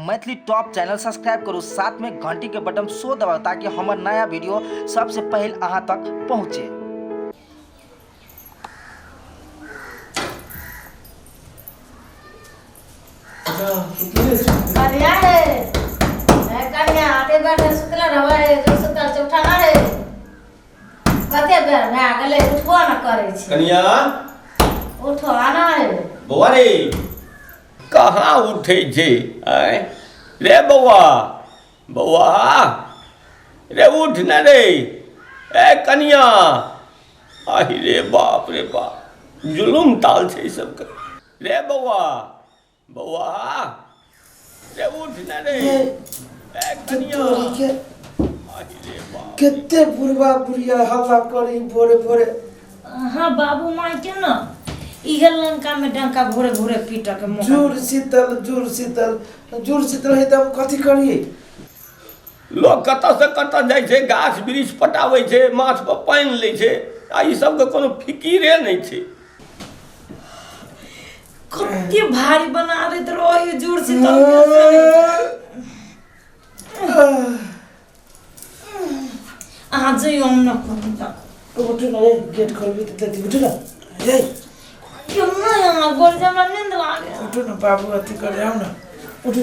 Maithili top channel subscribe करू, साथ में घंटी के बटन सो दबाओ ताकि हमार नया वीडियो सबसे पहले अहाँ तक पहुँचे। कन्या है कन्या आते बैठे सुतला रहवा है जो सुतल से उठाना है कते बेर भए गेलै उठबो न करै छै। कन्या उठो आना है बौआ रे कहाँ उठे छे आय रे बौआ बौआ रे उठ न रे ए कन्या आहि रे बाप जुलुम ताल छे सब के रे बौआ बौआ रे उठ न रे ए कन्या आहि रे बाप केते बुढ़वा बुढ़िया हल्ला करी भोरे भोरे। हां बाबू माय के न इहे लंका में डंका भोरे भोरे पीट के मुंह जुड़ शीतल है त हम कथी करिए। लोग कत से कत जाय छे गाछ वृक्ष पटावे छे माथ पर पानी ले छे आ ई सब के कोनो फिकिरे नहीं छे। कते भारी बना देत रही जुड़ शीतल के आज यो न कोता उठ न रे गेट खोलबी त देखि उठ न ए क्यों ना यहाँ गोल जमा नींद लागे उठ न बाबू अथी कर जाओ न उठ न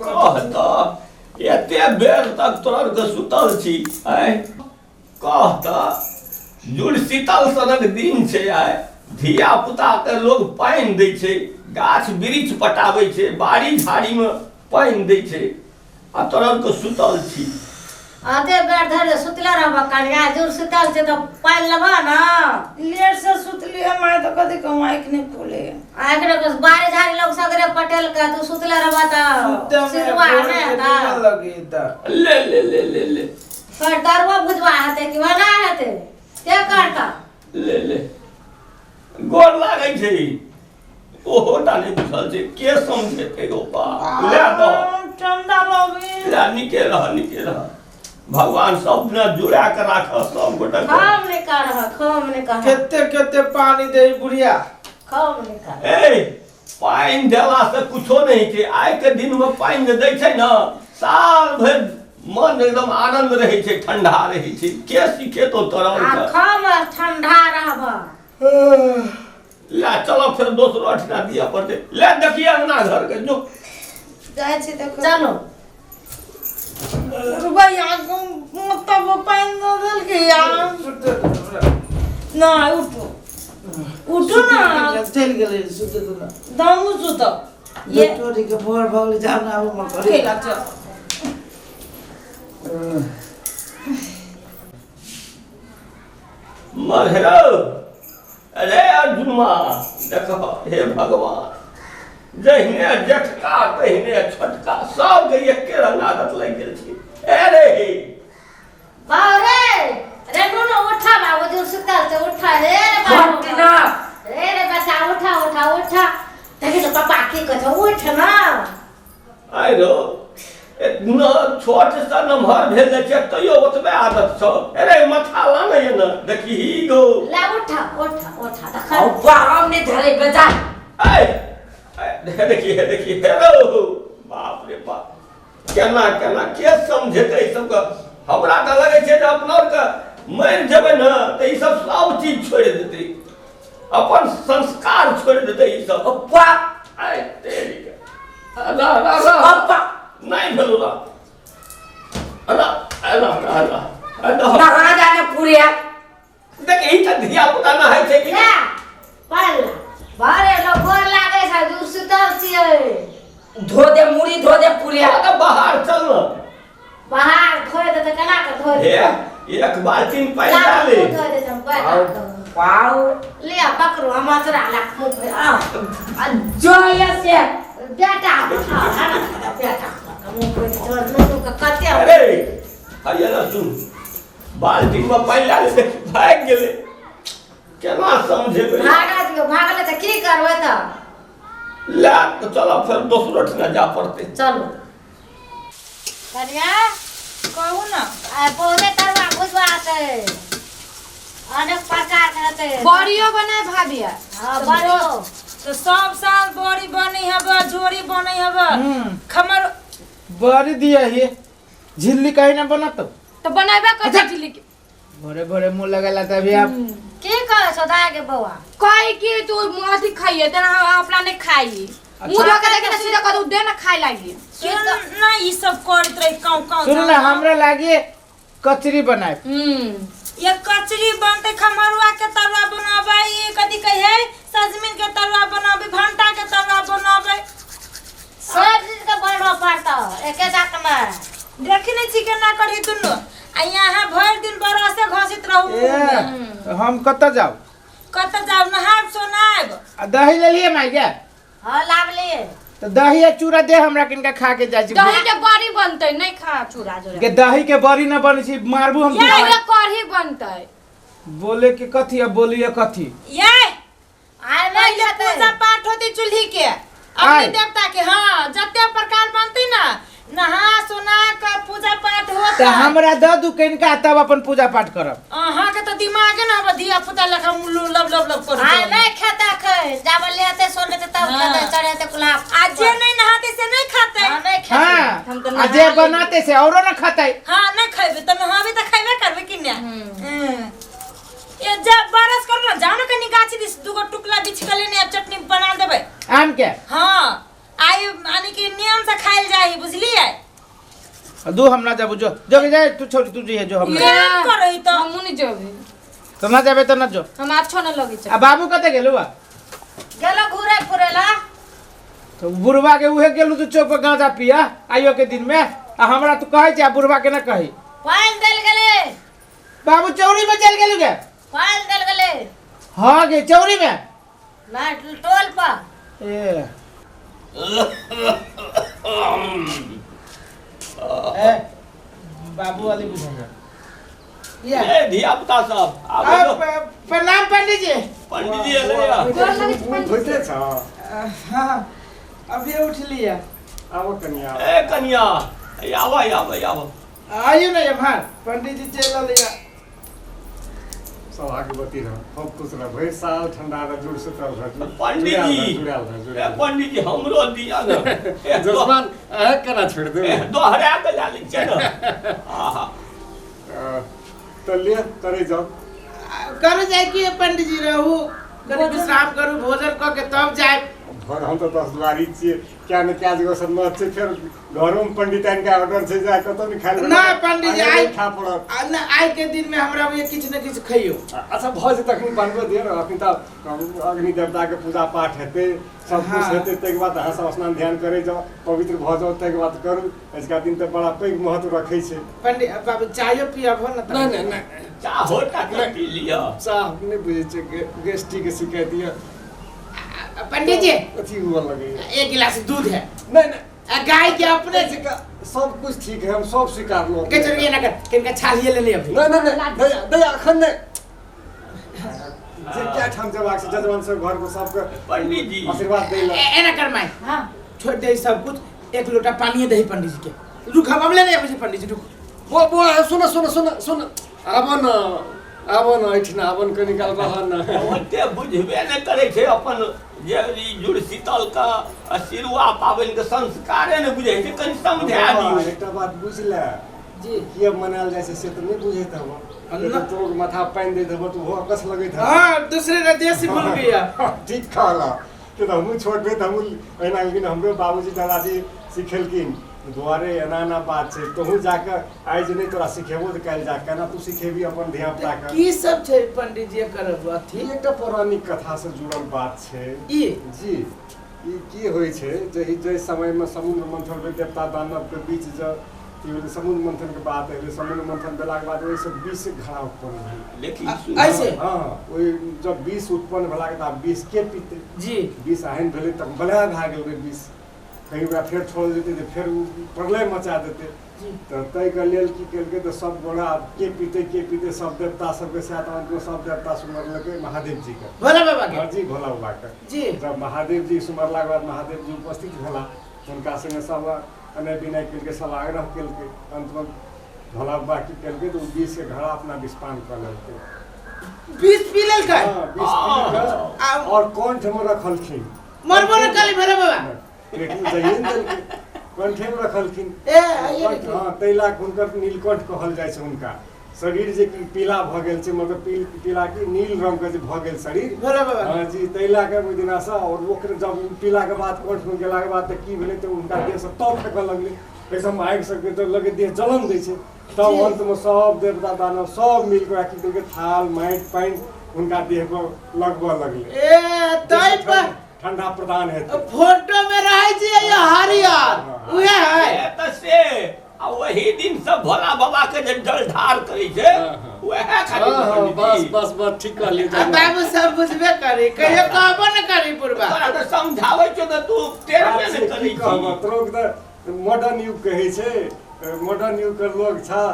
कहता एते बेर तक तोरा के सुतल छी आय कहता जुड़ शीतल सनक दिन छे आय धिया पुता के लोग पानी दै छे गाछ वृक्ष पटावे छे बाड़ी झाड़ी में पानी दै छे आ तोरा के सुतल छी। आते बेर धरे सुतला रहबा कन्या जुड़ शीतल से तो पाल लबा ना लेट से सुतली हमारे तो कदी कमाई के नहीं खोले आगरे बस बारे झाड़ी लोग सगरे पटेल का तू सुतला रहबा त सिरवा ने ता लगी त ले ले ले ले ले पर दरवा बुझवा हते कि बना हते के करता ले ले गोर लागै छै ओहो डाले बुझल छै के समझे के गो बा ले दो चंदा बाबी ला निके रह भगवान सब ने जुड़ा के राख सब गोटा खाम ने कर केते पानी दे बुढ़िया खाम ने कर ए पानी देला से कुछो नहीं छै आइ के दिन में पानी दै छै न साल भर मन एकदम आनंद रहे छै ठंडा रहे छै के सीखे तो तोरा आ खाम ठंडा रहबा ला चलो फिर दोसरो अठना दिया पड़ते ले देखिए अंगना घर के जो जाय छै देखो चलो रुपया मतलब पाइन दल के यार ना उठो ना चल गेले सुते त दामू सुतो ये टोरी के भोर भगले जाना अब म करे खेला चल मघरो अरे अर्जुनमा देखो हे भगवान जहिने जटका तहिने छटका सब के एके रंग आदत लग गेल छी। अरे बाबरे रे नो उठा बाबू जो सुतल से उठा रे बाबू ना रे बच्चा उठा देखे तो पापा की कहत उठ ना आइ रो न छोट सा नमहर भेल छै तइयो ओतबे आदत छ। अरे माथा लाने ये न देखी गो ला उठा देखा अब्बा हमने धरे बजा आइ देखिए हेलो बाप रे बाप केना के समझेते ई सब के हमरा त लगे छै जे अपना के मर जेबे न त ई सब चीज छोड़ देते अपन संस्कार छोड़ देते ई सब। अब्बा आइ तेरी के अला अब्बा नहीं भेलु रा अला कहाँ जाने पूरे देख ई त धिया पुता न है छै कि ला पल बारे लो गोर लागे छै दूर सुतल छिए धो दे मुड़ी धो दे पूरे त बाहर चल न बाहर धोए दे त केना के धोए हे एक बाल्टी पानी डाले धोए दे हम पैर पाऊ ले पकड़ो हम असरा लाख मुंह पे आ जोया से बेटा बेटा मुंह पे छोड़ नो का कते अरे हरिया ना सुन बाल्टी में पानी डाले से भाग गेले केना समझे भागले त की करबै त ला तो चलो फिर दोसरो ठना जा पड़ते चलो कन्या कहू ना पौधे तरवा भुजवा आते अनेक प्रकार के होते बड़ियो बनाए भाभी हाँ बड़ो तो सब साल बड़ी बनी हबे जोड़ी बनी हबे खमर बड़ी दिया है झिल्ली कहीं ना बना तो बनाबे कर झिल्ली के भोरे भोरे मुंह लगेला तभी आप की कहे सदा के बउआ कही कि तू अथी खाइए तेरा अपना ने खाई मुंह धो के देखे ना सीधा कर दे ना खाए लागी ना ई सब करत रही काऊ सुन ना हमरा लागे कचरी बनाए ये कचरी बनते खमरुआ के तरुआ बनाबे ये कदी कहे सजमिन के तरुआ बनाबे भंटा के तरुआ बनाबे सब चीज के बनवा पड़ता एके साथ में देखी नहीं छी केना करी दुनु आ यहाँ भर दिन बरसे घसित रहू हम कत जाओ कत जाऊ नहाब सोनाब दही ले लिए माई क्या हाँ लाभ लिए तो दही या चूड़ा दे हमरा किनका खा के जाय छी दही के बड़ी बनते नहीं खा चूड़ा जोड़ा के दही के बड़ी ना बने छी मारबू हम ये कढ़ी बनते बोले कि कथी अब बोलिए कथी ये आय नहीं पहले जाते पूजा पाठ होती चूल्ही के आय। अपने देवता के हाँ जते प्रकार बनती ना नहा सोना का पूजा पाठ तो होता हमरा द दू किनका तब अपन पूजा पाठ करब अहाँ के तो दिमाग है ना अब दिया पुता लेखा मुल्लू लब लब लब कर आय नहीं खाता खाए जावल लेते सोने ते तब हाँ। खाते चढ़े गुलाब आज जे नहीं नहाते से नहीं खाते हाँ नहीं खाते हाँ हम तो आ जे बनाते से औरो ना खाते हाँ नहीं खाइबे तो नहाबे तो खाइबे करबे कि ना ये जब बरस करो ना जाओ ना कनी गाछी दिस दुगो टुकला बिछ के लेने अब चटनी बना देबे आम के हाँ आई यानी कि नियम से खाइल जाई बुझलिए दू हम ना जाबू जो जो के जाए तू छोड़ तू जी है जो हम ये करई तो हमू नहीं जेबे तो ना जाबे तो ना जो हम अच्छा न लगे आ बाबू कते गेलु आ गेलो घूरे फुरेला तो बुढ़वा के उहे गेलु तू चौक पर गांजा पिया आइयो के दिन में आ हमरा तू कहे जा बुढ़वा के ना कही पान देल गेले बाबू चौरी में चल गेलु के पान देल गेले हां गे चौरी में ना टोल पर ए बाबू वाली बुझाइए ए धिया पुता सब आबो तो प्रणाम पंडित जी पंडित जी ले आ बुझते छ हाँ अभी उठ लिया आबो कन्या ए कन्या आवा आइयो ना यहां पंडित जी चल लिया सौभाग्यवती रह खूब खुश रह भरि साल ठंडा रह जुड़ से तर रह पंडित जी ए पंडित जी हमरो दिया ना ए जसमान है केना छोड़ दे दोहरा के ला ली छ ना आहा तो ले करे जाओ कर जाए कि पंडित जी रहू कनी विश्राम करू भोजन क के तब जाए घर हम तो 10 बारी छिए क्या न क्या जगह सब न छै फिर घरों में पंडिताइन का ऑर्डर से जा कतो नहीं खाए ना पंडित जी आई खा पड़त ना आई के दिन में हमरा ये किछ न किछ खइयो अच्छा भज तखनी बनबे दे रह अखनी त अग्नि देवता के पूजा पाठ हेते सब कुछ हेते तै के बाद अहाँ सब स्नान ध्यान करे जाओ पवित्र भ जाओ तै के बाद करू इसका दिन त बड़ा पैघ महत्व रखै छै पंडित बाबू चायो पियाबो न त नहीं चाह होता के पी लिया साहब ने बुझे छै गेस्टी के शिकायत दिया पंडित जी अथी हुआ लगे एक गिलास दूध है नहीं गाय के अपने से सब कुछ ठीक है हम सब स्वीकार लो के चलिए ना कर किनका छालिए ले ले अभी नहीं दया अखन नहीं जे क्या ठाम जवाक से जजमान से घर को सबके पंडित जी आशीर्वाद दे ला ए ना कर माई हां छोड़ दे सब कुछ एक लोटा पानी दे पंडित जी के रुक हम ले नहीं अभी पंडित जी रुक वो सुन आबो न ऐठना आबन के निकाल रहन ओते बुझबे न करे छै अपन जे ई जुड़ शीतल का सिरुआ पाबनि के संस्कारे न बुझै छै कनि समझा दियौ एकटा बात बुझले जी किए मनायल जाय छै से त नहीं बुझैत हबो अल्लाह तो माथा पानी दे देबो तो वो अकस लगैत हबो हां दूसरे का देसी भूल गया ठीक कहला कि हम छोड़बे त हम एना लेकिन हमरो बाबूजी दादाजी सिखेलकिन द्वारे एना बात छै तोहू जाके आज नहीं तोरा सिखेबो त काल जा केना तू सिखेबी अपन धिया पुता के की सब छै पंडित जी करब अथी ई एकटा पौराणिक कथा से जुड़ल बात छै ई जी ई की होय छै जे समय में समुद्र मंथन में देवता दानव के बीच जो समुद्र मंथन के बात है समुद्र मंथन भेला के बाद ओइ से विष घड़ा उत्पन्न भेल लेकिन ऐसे हां ओइ जब विष उत्पन्न भेला के बाद विष के पीते जी विष आइन भेले तब बलहा भा गेल रे विष कहीं ओकरा फेर छोड़ देते तो फिर प्रलय मचा देते तो तय के लेल की केलके तो सब गोड़ा के पीते सब देवता सबके साथ उनको सब देवता सुमरलके महादेव जी के भोला बाबा के जी भोला बाबा के जी जब महादेव जी सुमरला के बाद महादेव जी उपस्थित भेला उनका संगे सब अने बिना के सब आग्रह के अंत में भला बाकी के तो बीस के घड़ा अपना विस्पान कर लेते 20 पी लेल का हाँ 20 पी के और कंठ में रखलखिन मरबो न काली भरे बाबा लेकिन जहिन दल कंठे में रखलखिन ए आइए देखिए। हां तैला हुनकर नीलकंठ कहल जाइ छै उनका शरीर जे कि पीला भ गेल छै मतलब पीला की नील रंग के जे भ गेल शरीर भोला बाबा हां जी तैला के ओइ दिना से और ओकर जब पीला के बाद कंठ में गेला के बाद त की भेलै त उनका देह से तब फेंकऽ लगलै एकदम आगि सके तो लगे देह जलन दै छै तब अंत में सब देवता दानव सब मिल के राखी के थाल माटि पानि उनका देह पर लगबऽ लगलै ए तई पर ठंडा प्रदान हेतै फोटो में रहे छै ये हरियर उहे है त से आ वही दिन सब भोला बाबा के जे जल ढार करै छै वह खाली बस ठीक कहली अब बाबू सब बुझबे करी कहियो कहबो न करी पुरबा तोरा त समझाबै छौ त तू टेरबे न करै छी तोरा त मॉडर्न युग कहै छै मॉडर्न युग के लोग छ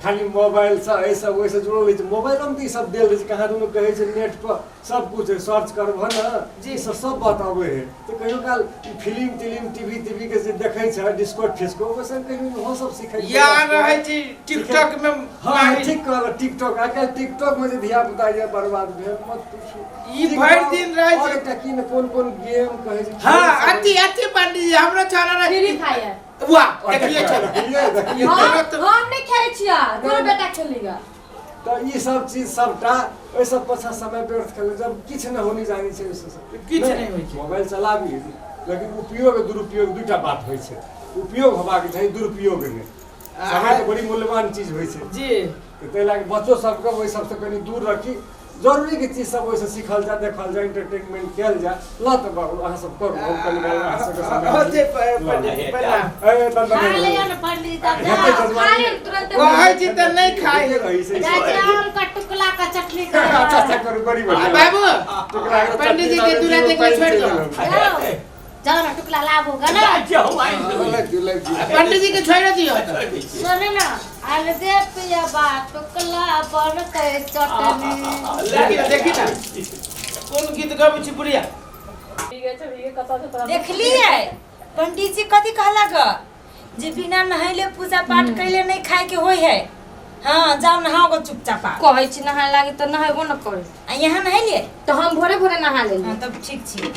खाली मोबाइल से ऐसा वैसे जुड़ल रहे मोबाइल में सब देल रहे कहाँ दुनू कहे छै नेट पर सब कुछ सर्च करबह न जी सब बताबे है तो कहियो काल फिल्म टीवी के जे देखे छै डिस्को फिस्को वैसे कहियो हो सब सीखे यार रहे छी टिकटॉक में हां ठीक कहल टिकटॉक आके टिकटॉक में जे धिया पुता जे बर्बाद भेल मत पूछू ई भर दिन रहे छै और एकटा की न कोन गेम कहे छै हां अति पंडित जी हमरो छोरा रहे फ्री फायर वाह देखिए छोरा देखिए हम नहीं खेलै छियै तोर बेटा खेलेगा तो ये सब चीज सबटा ओइ सब पछा समय व्यर्थ कर जब किछ न होनी जानी छै किछ नहीं होई छै मोबाइल चलाबी लेकिन उपयोग और दुरुपयोग दूटा बात होई छै उपयोग होबाक चाही दुरुपयोग नहीं समय तो बड़ी मूल्यवान चीज होई छै जी तो तै लागे बच्चो सबके ओइ सब से कनी दूर रखी जरूरी के चीज सब ओइसे सीखल जा देखल जा एंटरटेनमेंट कैल जा ल त बाबू अहाँ सब करू हम कनी गाल अहाँ सब के होते पंडित जी पहला ए खा ले दंड न पंडित जी खा ले तुरंत कहै छी त नहीं खाई रही छै चावल का टुकला का चटनी का अच्छा करू बड़ी बढ़िया बाबू टुकड़ा के पंडित जी के दूल्हा देख के छोड़ दो चलो ना टुकला लाभ होगा ना पंडित जी के छोड़ दियो सुने ना अरे दे पिया बात टुकला बन के चटनी देखी ना कौन गीत गाबै छी बुढ़िया देखलिए पंडित जी कथी कहला ग जे बिना नहैले पूजा पाठ कैले नहीं खाए के होय है हाँ जाओ नहाओ गो चुपचाप कहै छी नहाय लागे त नहायबो न करे आ यहाँ नहैलिए तो हम भोरे भोरे नहा लेली हाँ तब ठीक छी